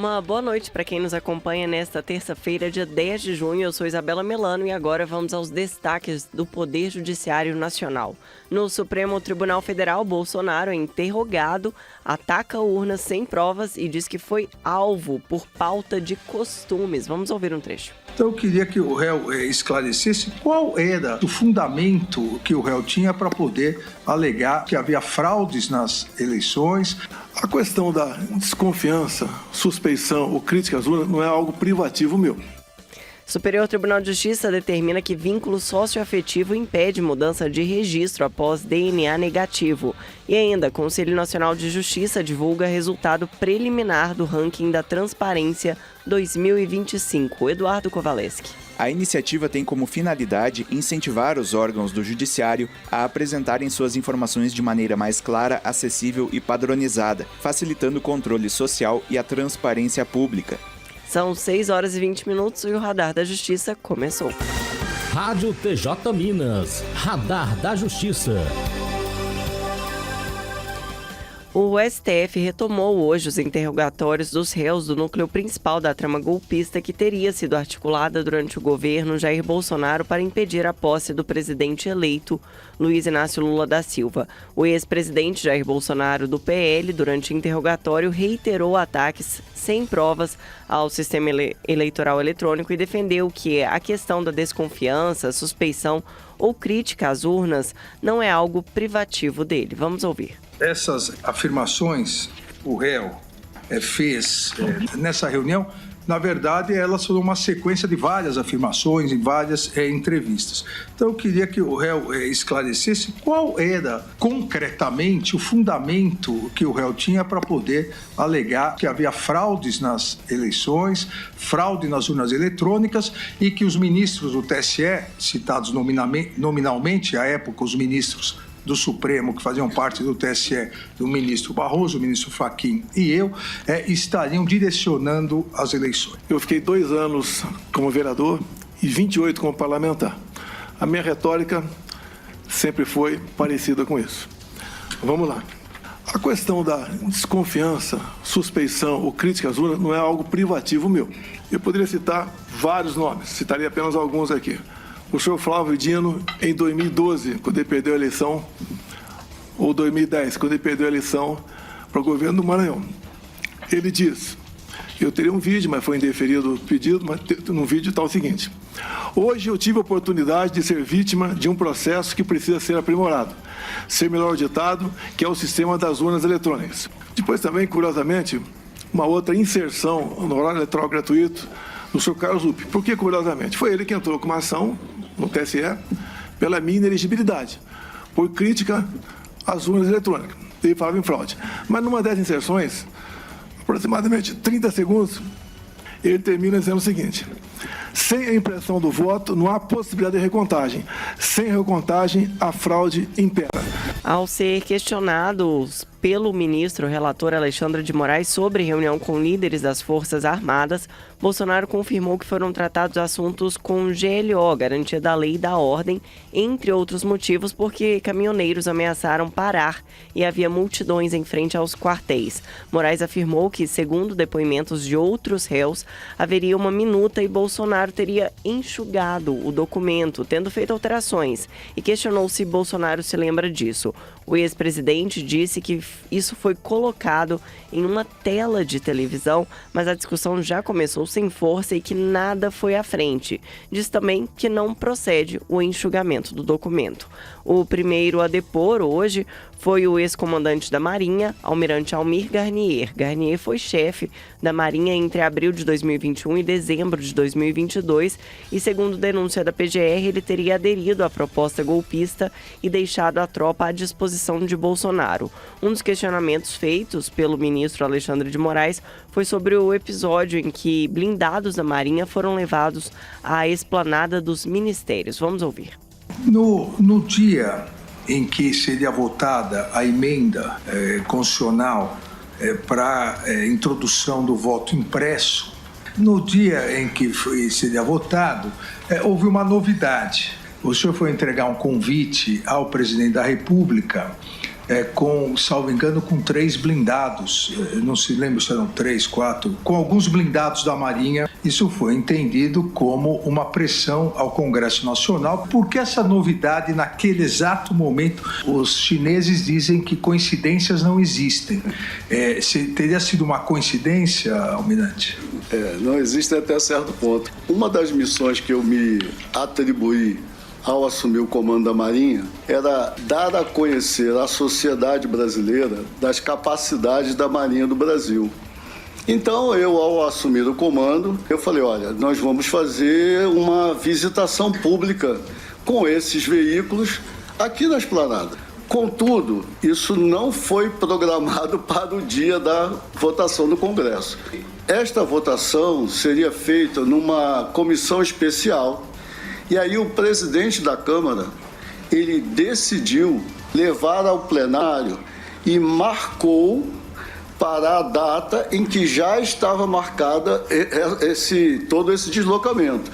Uma boa noite para quem nos acompanha nesta terça-feira, dia 10 de junho. Eu sou Isabela Melano e agora vamos aos destaques do Poder Judiciário Nacional. No Supremo Tribunal Federal, Bolsonaro é interrogado, ataca urnas sem provas e diz que foi alvo por pauta de costumes. Vamos ouvir um trecho. Então eu queria que o réu esclarecesse qual era o fundamento que o réu tinha para poder alegar que havia fraudes nas eleições. A questão da desconfiança, suspeição ou crítica às urnas não é algo privativo meu. Superior Tribunal de Justiça determina que vínculo socioafetivo impede mudança de registro após DNA negativo. E ainda, Conselho Nacional de Justiça divulga resultado preliminar do ranking da Transparência 2025. Eduardo Kovaleski. A iniciativa tem como finalidade incentivar os órgãos do Judiciário a apresentarem suas informações de maneira mais clara, acessível e padronizada, facilitando o controle social e a transparência pública. São 6 horas e 20 minutos e o Radar da Justiça começou. Rádio TJ Minas, Radar da Justiça. O STF retomou hoje os interrogatórios dos réus do núcleo principal da trama golpista que teria sido articulada durante o governo Jair Bolsonaro para impedir a posse do presidente eleito Luiz Inácio Lula da Silva. O ex-presidente Jair Bolsonaro, do PL, durante o interrogatório, reiterou ataques sem provas ao sistema eleitoral eletrônico e defendeu que a questão da desconfiança, suspeição ou crítica às urnas não é algo privativo dele. Vamos ouvir. Essas afirmações que o réu fez nessa reunião, na verdade, elas foram uma sequência de várias afirmações e várias entrevistas. Então, eu queria que o réu esclarecesse qual era concretamente o fundamento que o réu tinha para poder alegar que havia fraudes nas eleições, fraude nas urnas eletrônicas e que os ministros do TSE, citados nominalmente à época, os ministros do Supremo, que faziam parte do TSE, do ministro Barroso, o ministro Fachin e eu, estariam direcionando as eleições. Eu fiquei 2 anos como vereador e 28 como parlamentar. A minha retórica sempre foi parecida com isso. Vamos lá. A questão da desconfiança, suspeição ou crítica às urnas não é algo privativo meu. Eu poderia citar vários nomes, citaria apenas alguns aqui. O senhor Flávio Dino, em 2012, quando ele perdeu a eleição, ou 2010, quando ele perdeu a eleição para o governo do Maranhão. Ele diz, eu teria um vídeo, mas foi indeferido o pedido, mas no vídeo está o seguinte: hoje eu tive a oportunidade de ser vítima de um processo que precisa ser aprimorado, ser melhor auditado, que é o sistema das urnas eletrônicas. Depois também, curiosamente, uma outra inserção no horário eleitoral gratuito do senhor Carlos Lupe. Por que curiosamente? Foi ele que entrou com uma ação no TSE pela minha inelegibilidade, por crítica às urnas eletrônicas. Ele falava em fraude. Mas numa dessas inserções, aproximadamente 30 segundos, ele termina dizendo o seguinte: sem a impressão do voto, não há possibilidade de recontagem. Sem recontagem, a fraude impera. Ao ser questionado pelo ministro relator Alexandre de Moraes sobre reunião com líderes das Forças Armadas, Bolsonaro confirmou que foram tratados assuntos com GLO, garantia da lei e da ordem, entre outros motivos porque caminhoneiros ameaçaram parar e havia multidões em frente aos quartéis. Moraes afirmou que, segundo depoimentos de outros réus, haveria uma minuta e Bolsonaro teria enxugado o documento, tendo feito alterações, e questionou se Bolsonaro se lembra disso. O ex-presidente disse que isso foi colocado em uma tela de televisão, mas a discussão já começou sem força e que nada foi à frente. Diz também que não procede o enxugamento do documento. O primeiro a depor hoje foi o ex-comandante da Marinha, almirante Almir Garnier. Garnier foi chefe da Marinha entre abril de 2021 e dezembro de 2022 e, segundo denúncia da PGR, ele teria aderido à proposta golpista e deixado a tropa à disposição de Bolsonaro. Um dos questionamentos feitos pelo ministro Alexandre de Moraes foi sobre o episódio em que blindados da Marinha foram levados à esplanada dos ministérios. Vamos ouvir. No dia em que seria votada a emenda constitucional para introdução do voto impresso, no dia em que seria votado, houve uma novidade. O senhor foi entregar um convite ao presidente da República com, salvo engano, com 3 blindados, não se lembra se eram 3, 4, com alguns blindados da Marinha. Isso foi entendido como uma pressão ao Congresso Nacional, porque essa novidade, naquele exato momento, os chineses dizem que coincidências não existem. Teria sido uma coincidência, Almirante? Não existe até certo ponto. Uma das missões que eu me atribuí ao assumir o comando da Marinha, era dar a conhecer à sociedade brasileira das capacidades da Marinha do Brasil. Então, eu, ao assumir o comando, eu falei, olha, nós vamos fazer uma visitação pública com esses veículos aqui na Esplanada. Contudo, isso não foi programado para o dia da votação do Congresso. Esta votação seria feita numa comissão especial. E aí o presidente da Câmara, ele decidiu levar ao plenário e marcou para a data em que já estava marcada todo esse deslocamento.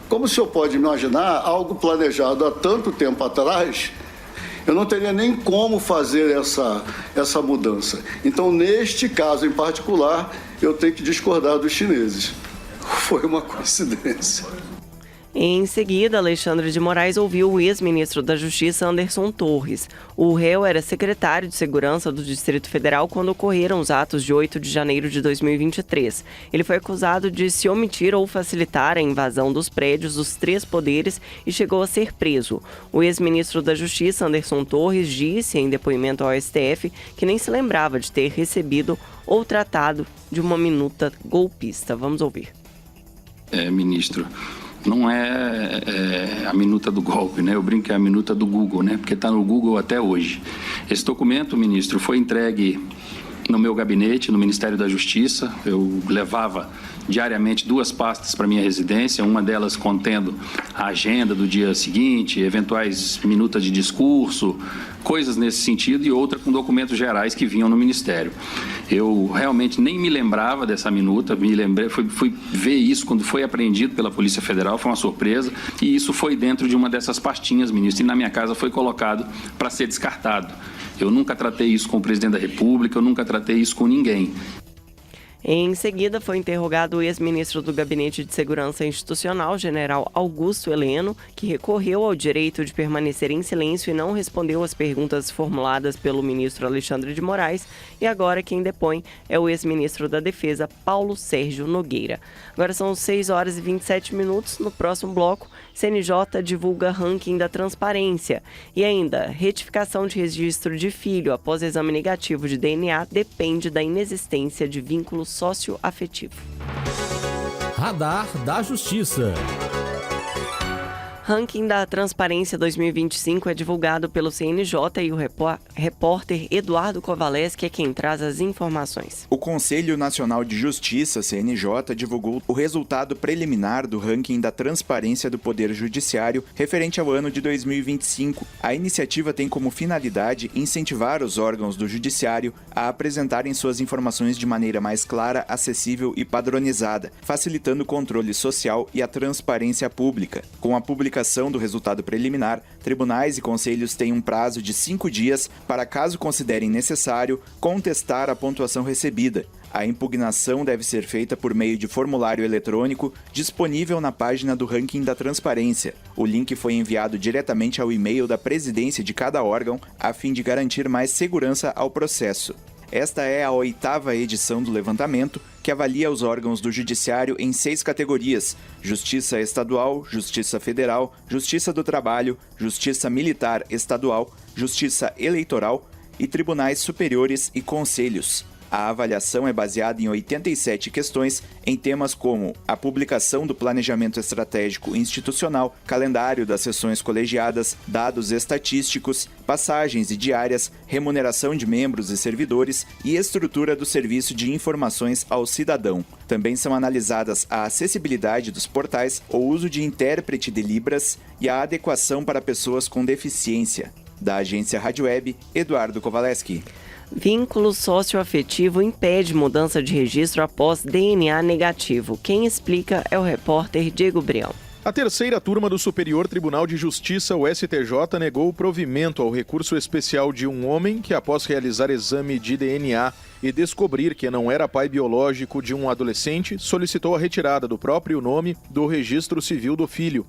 Como o senhor pode imaginar, algo planejado há tanto tempo atrás, eu não teria nem como fazer essa mudança. Então, neste caso em particular, eu tenho que discordar dos chineses. Foi uma coincidência. Em seguida, Alexandre de Moraes ouviu o ex-ministro da Justiça, Anderson Torres. O réu era secretário de Segurança do Distrito Federal quando ocorreram os atos de 8 de janeiro de 2023. Ele foi acusado de se omitir ou facilitar a invasão dos prédios dos 3 poderes e chegou a ser preso. O ex-ministro da Justiça, Anderson Torres, disse em depoimento ao STF que nem se lembrava de ter recebido ou tratado de uma minuta golpista. Vamos ouvir. Ministro, não é a minuta do golpe, né? Eu brinco que é a minuta do Google, né? Porque está no Google até hoje. Esse documento, ministro, foi entregue no meu gabinete, no Ministério da Justiça. Eu levava diariamente 2 pastas para minha residência, uma delas contendo a agenda do dia seguinte, eventuais minutas de discurso, coisas nesse sentido, e outra com documentos gerais que vinham no Ministério. Eu realmente nem me lembrava dessa minuta, fui ver isso quando foi apreendido pela Polícia Federal, foi uma surpresa, e isso foi dentro de uma dessas pastinhas, ministro, e na minha casa foi colocado para ser descartado. Eu nunca tratei isso com o presidente da República, eu nunca tratei isso com ninguém. Em seguida, foi interrogado o ex-ministro do Gabinete de Segurança Institucional, general Augusto Heleno, que recorreu ao direito de permanecer em silêncio e não respondeu às perguntas formuladas pelo ministro Alexandre de Moraes. E agora quem depõe é o ex-ministro da Defesa, Paulo Sérgio Nogueira. Agora são 6 horas e 27 minutos. No próximo bloco, CNJ divulga ranking da transparência. E ainda, retificação de registro de filho após exame negativo de DNA depende da inexistência de vínculos socioafetivo. Radar da Justiça. Ranking da Transparência 2025 é divulgado pelo CNJ e o repórter Eduardo Kovaleski é quem traz as informações. O Conselho Nacional de Justiça, CNJ, divulgou o resultado preliminar do ranking da Transparência do Poder Judiciário referente ao ano de 2025. A iniciativa tem como finalidade incentivar os órgãos do Judiciário a apresentarem suas informações de maneira mais clara, acessível e padronizada, facilitando o controle social e a transparência pública. Com a publicação do resultado preliminar, tribunais e conselhos têm um prazo de 5 dias para, caso considerem necessário, contestar a pontuação recebida. A impugnação deve ser feita por meio de formulário eletrônico disponível na página do ranking da transparência. O link foi enviado diretamente ao e-mail da presidência de cada órgão, a fim de garantir mais segurança ao processo. Esta é a 8ª edição do levantamento, que avalia os órgãos do Judiciário em 6 categorias: Justiça Estadual, Justiça Federal, Justiça do Trabalho, Justiça Militar Estadual, Justiça Eleitoral e Tribunais Superiores e Conselhos. A avaliação é baseada em 87 questões em temas como a publicação do planejamento estratégico institucional, calendário das sessões colegiadas, dados estatísticos, passagens e diárias, remuneração de membros e servidores e estrutura do serviço de informações ao cidadão. Também são analisadas a acessibilidade dos portais, o uso de intérprete de Libras e a adequação para pessoas com deficiência. Da agência Rádio Web, Eduardo Kovaleski. Vínculo socioafetivo impede mudança de registro após DNA negativo. Quem explica é o repórter Diego Brião. A terceira turma do Superior Tribunal de Justiça, o STJ, negou o provimento ao recurso especial de um homem que, após realizar exame de DNA e descobrir que não era pai biológico de um adolescente, solicitou a retirada do próprio nome do registro civil do filho.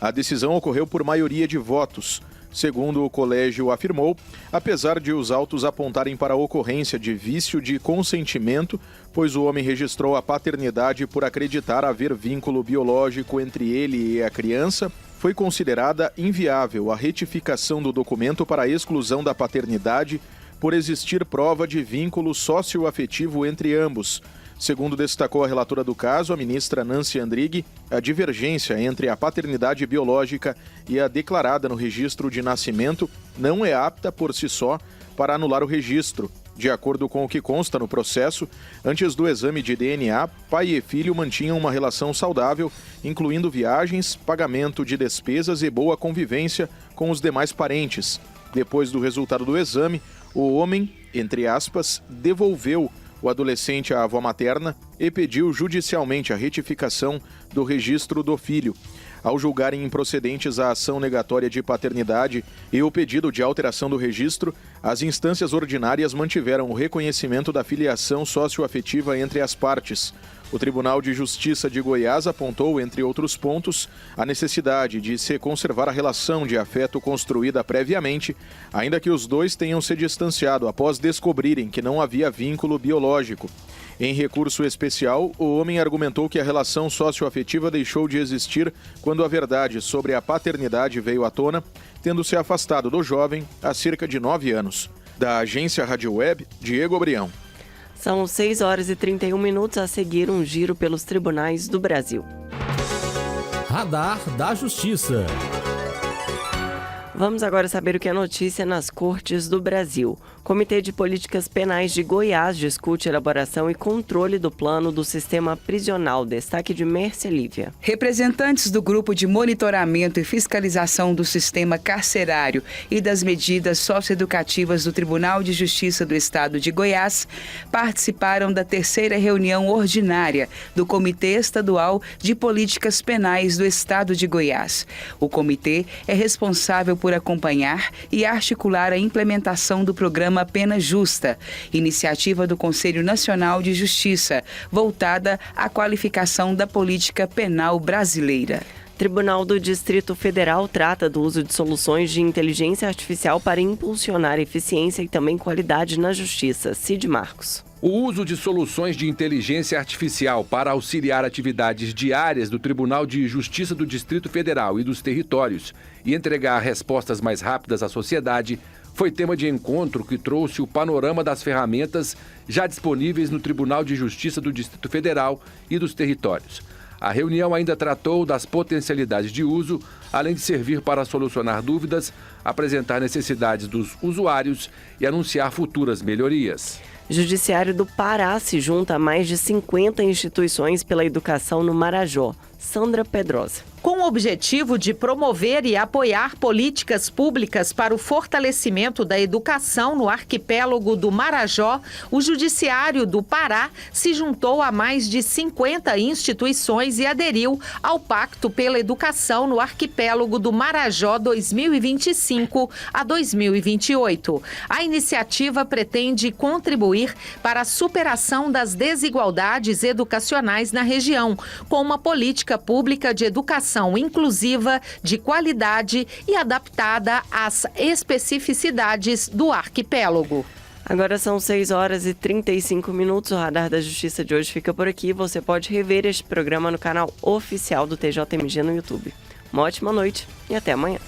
A decisão ocorreu por maioria de votos. Segundo o colégio afirmou, apesar de os autos apontarem para a ocorrência de vício de consentimento, pois o homem registrou a paternidade por acreditar haver vínculo biológico entre ele e a criança, foi considerada inviável a retificação do documento para a exclusão da paternidade por existir prova de vínculo socioafetivo entre ambos. Segundo destacou a relatora do caso, a ministra Nancy Andrighi, a divergência entre a paternidade biológica e a declarada no registro de nascimento não é apta por si só para anular o registro. De acordo com o que consta no processo, antes do exame de DNA, pai e filho mantinham uma relação saudável, incluindo viagens, pagamento de despesas e boa convivência com os demais parentes. Depois do resultado do exame, o homem, entre aspas, devolveu o adolescente à avó materna e pediu judicialmente a retificação do registro do filho. Ao julgarem improcedentes a ação negatória de paternidade e o pedido de alteração do registro, as instâncias ordinárias mantiveram o reconhecimento da filiação socioafetiva entre as partes. O Tribunal de Justiça de Goiás apontou, entre outros pontos, a necessidade de se conservar a relação de afeto construída previamente, ainda que os dois tenham se distanciado após descobrirem que não havia vínculo biológico. Em recurso especial, o homem argumentou que a relação socioafetiva deixou de existir quando a verdade sobre a paternidade veio à tona, tendo se afastado do jovem há cerca de 9 anos. Da agência Rádio Web, Diego Abrião. São 6 horas e 31 minutos, a seguir um giro pelos tribunais do Brasil. Radar da Justiça. Vamos agora saber o que é notícia nas cortes do Brasil. O Comitê de Políticas Penais de Goiás discute elaboração e controle do plano do sistema prisional. Destaque de Mércia Lívia. Representantes do Grupo de Monitoramento e Fiscalização do Sistema Carcerário e das Medidas Socioeducativas do Tribunal de Justiça do Estado de Goiás participaram da terceira reunião ordinária do Comitê Estadual de Políticas Penais do Estado de Goiás. O comitê é responsável por acompanhar e articular a implementação do programa Pena Justa, iniciativa do Conselho Nacional de Justiça, voltada à qualificação da política penal brasileira. Tribunal do Distrito Federal trata do uso de soluções de inteligência artificial para impulsionar eficiência e também qualidade na justiça. Cid Marcos. O uso de soluções de inteligência artificial para auxiliar atividades diárias do Tribunal de Justiça do Distrito Federal e dos territórios e entregar respostas mais rápidas à sociedade foi tema de encontro que trouxe o panorama das ferramentas já disponíveis no Tribunal de Justiça do Distrito Federal e dos territórios. A reunião ainda tratou das potencialidades de uso, além de servir para solucionar dúvidas, apresentar necessidades dos usuários e anunciar futuras melhorias. Judiciário do Pará se junta a mais de 50 instituições pela educação no Marajó. Sandra Pedrosa. Com o objetivo de promover e apoiar políticas públicas para o fortalecimento da educação no arquipélago do Marajó, o Judiciário do Pará se juntou a mais de 50 instituições e aderiu ao Pacto pela Educação no Arquipélago do Marajó 2025 a 2028. A iniciativa pretende contribuir para a superação das desigualdades educacionais na região, com uma política pública de educação inclusiva, de qualidade e adaptada às especificidades do arquipélago. Agora são 6 horas e 35 minutos. O Radar da Justiça de hoje fica por aqui. Você pode rever este programa no canal oficial do TJMG no YouTube. Uma ótima noite e até amanhã.